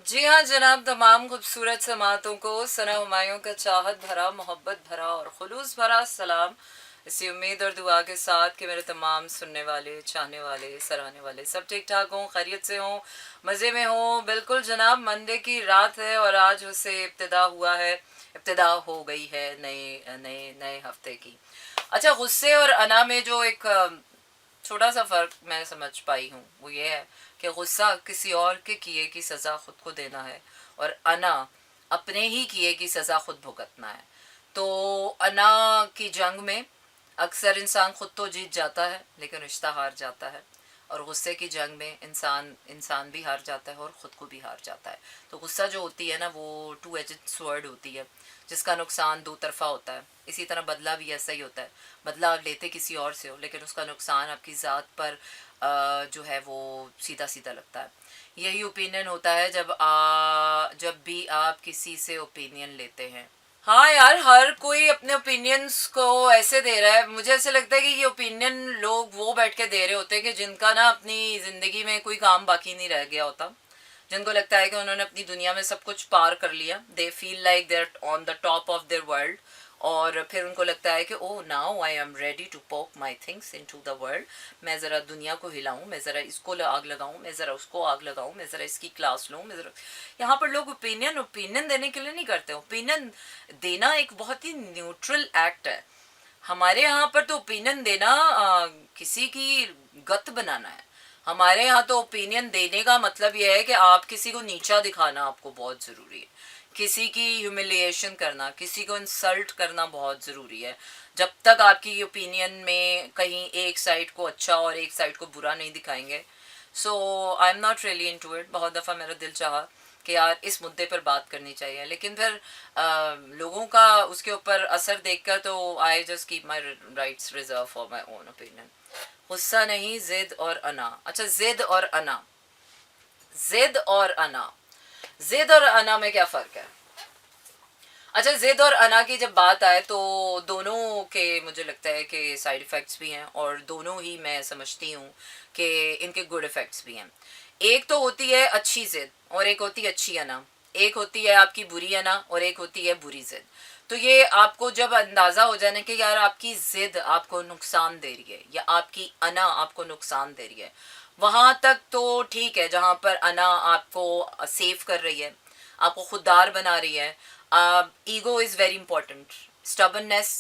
जी हाँ जनाब, तमाम खूबसूरत समातों को सना हुमायूं का चाहत भरा, मोहब्बत भरा और खुलूस भरा सलाम। इसी उम्मीद और दुआ के साथ कि मेरे तमाम सुनने वाले, चाहने वाले, सराहने वाले सब ठीक ठाक हों, खैरियत से हों, मज़े में हों। बिल्कुल जनाब, मंडे की रात है और आज उसे इब्तिदा हुआ है, इब्तिदा हो गई है नए नए नए हफ्ते की। अच्छा, गुस्से और अना में जो एक छोटा सा फ़र्क मैं समझ पाई हूँ वो ये है कि गुस्सा किसी और के किए की सज़ा खुद को देना है और अना अपने ही किए की सज़ा खुद भुगतना है। तो अना की जंग में अक्सर इंसान खुद तो जीत जाता है लेकिन रिश्ता हार जाता है, और गुस्से की जंग में इंसान इंसान भी हार जाता है और ख़ुद को भी हार जाता है। तो गुस्सा जो होती है ना, वो टू एजेड स्वॉर्ड होती है जिसका नुकसान दो तरफ़ा होता है। इसी तरह बदला भी ऐसा ही होता है। बदला आप लेते किसी और से हो लेकिन उसका नुकसान आपकी ज़ात पर जो है वो सीधा सीधा लगता है। यही ओपिनियन होता है जब भी आप किसी से ओपिनियन लेते हैं। हाँ यार, हर कोई अपने ओपिनियंस को ऐसे दे रहा है। मुझे ऐसे लगता है कि ये ओपिनियन लोग वो बैठ के दे रहे होते हैं कि जिनका ना अपनी ज़िंदगी में कोई काम बाकी नहीं रह गया होता, जिनको लगता है कि उन्होंने अपनी दुनिया में सब कुछ पार कर लिया। They feel like they're on the top of their world, और फिर उनको लगता है कि oh now I am ready to poke my things into the world. मैं ज़रा दुनिया को हिलाऊं, मैं ज़रा इसको आग लगाऊं, मैं ज़रा उसको आग लगाऊं, मैं ज़रा इसकी क्लास लूँ, मैं ज़रा। यहाँ पर लोग ओपिनियन ओपिनियन देने के लिए नहीं करते। ओपिनियन देना एक बहुत ही न्यूट्रल एक्ट है। हमारे यहाँ पर तो ओपिनियन देना किसी की गत बनाना है। हमारे यहाँ तो ओपिनियन देने का मतलब यह है कि आप किसी को नीचा दिखाना आपको बहुत ज़रूरी है, किसी की ह्यूमिलिएशन करना, किसी को इंसल्ट करना बहुत ज़रूरी है। जब तक आपकी ओपिनियन में कहीं एक साइड को अच्छा और एक साइड को बुरा नहीं दिखाएंगे। So I am not really into it. बहुत दफ़ा मेरा दिल चाहा कि यार इस मुद्दे पर बात करनी चाहिए, लेकिन फिर लोगों का उसके ऊपर असर देखकर तो I just keep my rights reserve for my own opinion. गुस्सा नहीं, जिद और अना। अच्छा, जिद और अना, जिद और अना, जिद और अना में क्या फ़र्क है? अच्छा, जिद और अना की जब बात आए तो दोनों के मुझे लगता है कि साइड इफ़ेक्ट्स भी हैं और दोनों ही मैं समझती हूँ कि इनके गुड इफ़ेक्ट्स भी हैं। एक तो होती है अच्छी जिद और एक होती है अच्छी अना। एक होती है आपकी बुरी अना और एक होती है बुरी जिद। तो ये आपको जब अंदाज़ा हो जाने कि यार आपकी ज़िद आपको नुकसान दे रही है या आपकी अना आपको नुकसान दे रही है, वहाँ तक तो ठीक है। जहाँ पर अना आपको सेव कर रही है, आपको खुददार बना रही है। Ego is very important. Stubbornness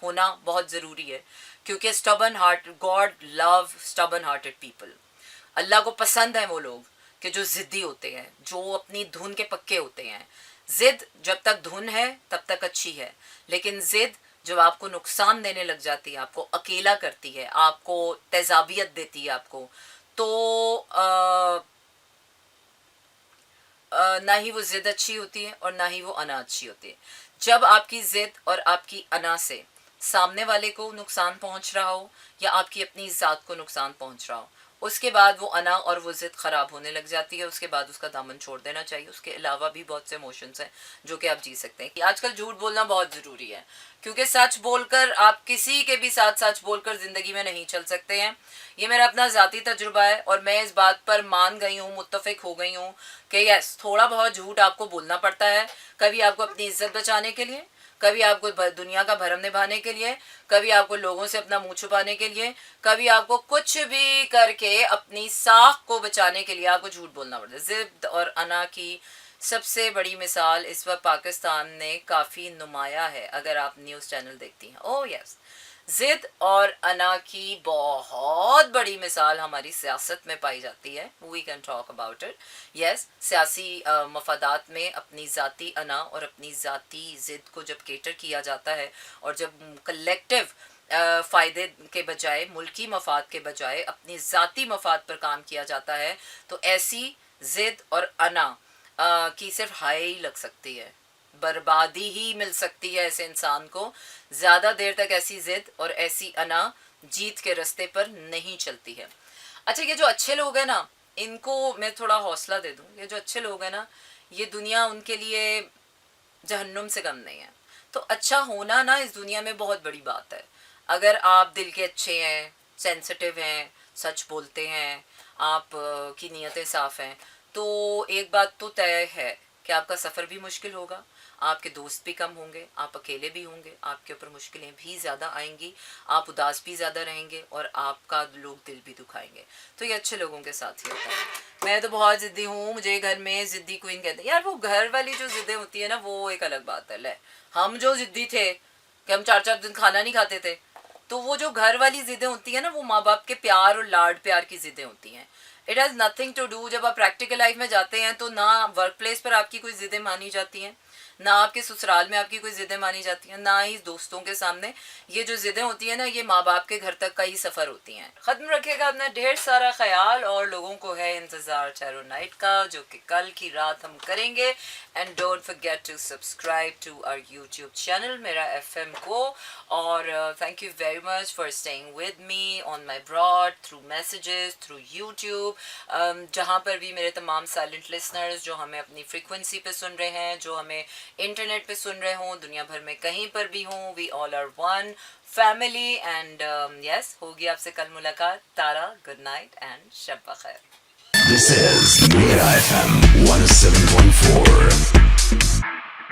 होना बहुत ज़रूरी है, क्योंकि stubborn heart, god love stubborn hearted people. अल्लाह को पसंद है वो लोग कि जो ज़िद्दी होते हैं, जो अपनी धुन के पक्के होते हैं। ज़िद जब तक धुन है तब तक अच्छी है, लेकिन ज़िद जब आपको नुकसान देने लग जाती है, आपको अकेला करती है, आपको तेजाबियत देती है आपको, तो ना ही वो ज़िद अच्छी होती है और ना ही वो अना अच्छी होती है। जब आपकी ज़िद और आपकी अना से सामने वाले को नुकसान पहुंच रहा हो या आपकी अपनी ज़ात को नुकसान पहुंच रहा हो, उसके बाद वो अना और वो ज़िद ख़राब होने लग जाती है। उसके बाद उसका दामन छोड़ देना चाहिए। उसके अलावा भी बहुत से इमोशंस हैं जो कि आप जी सकते हैं। कि आजकल झूठ बोलना बहुत ज़रूरी है, क्योंकि सच बोलकर आप किसी के भी साथ सच बोलकर ज़िंदगी में नहीं चल सकते हैं। ये मेरा अपना ज़ाती तजुर्बा है और मैं इस बात पर मान गई हूँ, मुत्तफ़िक हो गई हूँ कि यस, थोड़ा बहुत झूठ आपको बोलना पड़ता है। कभी आपको अपनी इज्जत बचाने के लिए, कभी आपको दुनिया का भरम निभाने के लिए, कभी आपको लोगों से अपना मुंह छुपाने के लिए, कभी आपको कुछ भी करके अपनी साख को बचाने के लिए आपको झूठ बोलना पड़ता है। ज़िद और अना की सबसे बड़ी मिसाल इस वक्त पाकिस्तान ने काफ़ी नुमाया है, अगर आप न्यूज़ चैनल देखती हैं। ओह यस, ज़िद और अना की बहुत बड़ी मिसाल हमारी सियासत में पाई जाती है। We can talk about it. Yes, सियासी मफादात में अपनी ज़ाती अना और अपनी ज़ाती ज़िद को जब केटर किया जाता है और जब कलेक्टिव फ़ायदे के बजाय, मुल्की मफाद के बजाय अपनी ज़ाती मफाद पर काम किया जाता है, तो ऐसी ज़िद और अना की सिर्फ हाय ही लग सकती है, बर्बादी ही मिल सकती है ऐसे इंसान को। ज़्यादा देर तक ऐसी ज़िद और ऐसी अना जीत के रास्ते पर नहीं चलती है। अच्छा, ये जो अच्छे लोग हैं ना, इनको मैं थोड़ा हौसला दे दूँ। ये जो अच्छे लोग हैं ना, ये दुनिया उनके लिए जहन्नुम से कम नहीं है। तो अच्छा होना ना इस दुनिया में बहुत बड़ी बात है। अगर आप दिल के अच्छे हैं, सेंसिटिव हैं, सच बोलते हैं, आप की नीयतें साफ़ हैं, تو ایک بات تو طے ہے کہ آپ کا سفر بھی مشکل ہوگا, آپ کے دوست بھی کم ہوں گے, آپ اکیلے بھی ہوں گے, آپ کے اوپر مشکلیں بھی زیادہ آئیں گی, آپ اداس بھی زیادہ رہیں گے, اور آپ کا لوگ دل بھی دکھائیں گے. تو یہ اچھے لوگوں کے ساتھ ہی ہوتا ہے. میں تو بہت ضدی ہوں, مجھے گھر میں ضدی کوئین کہتے ہیں. یار وہ گھر والی جو ضدیں ہوتی ہیں نا وہ ایک الگ بات ہے. لے ہم جو ضدی تھے کہ ہم 4 دن کھانا نہیں کھاتے تھے, تو وہ جو گھر والی ضدیں ہوتی ہیں نا وہ ماں باپ کے پیار اور لاڈ پیار کی ضدیں ہوتی ہیں. It has nothing to do. جب آپ پریکٹیکل لائف میں جاتے ہیں تو نہ ورک پلیس پر آپ کی کوئی ضدیں مانی جاتی ہیں, نہ آپ کے سسرال میں آپ کی کوئی ضدیں مانی جاتی ہیں, نہ ہی دوستوں کے سامنے. یہ جو ضدیں ہوتی ہیں نا یہ ماں باپ کے گھر تک کا ہی سفر ہوتی ہیں. ختم رکھے گا اپنا ڈھیر سارا خیال, اور لوگوں کو ہے انتظار چیرو نائٹ کا جو کہ کل کی رات ہم کریں گے. And don't forget to subscribe to our YouTube channel Mera FM کو. اور thank you very much for staying with me on my broad through messages through YouTube. جہاں پر بھی میرے تمام سائلنٹ لسنرز جو ہمیں اپنی فریکوینسی پہ سن رہے ہیں, جو ہمیں انٹرنیٹ پہ سن رہے ہوں, دنیا بھر میں کہیں پر بھی ہوں, we all are one family. And yes, ہوگی آپ سے کل ملاقات. تارا, گڈ نائٹ اینڈ شب بخیر. This is Mira FM 107.4.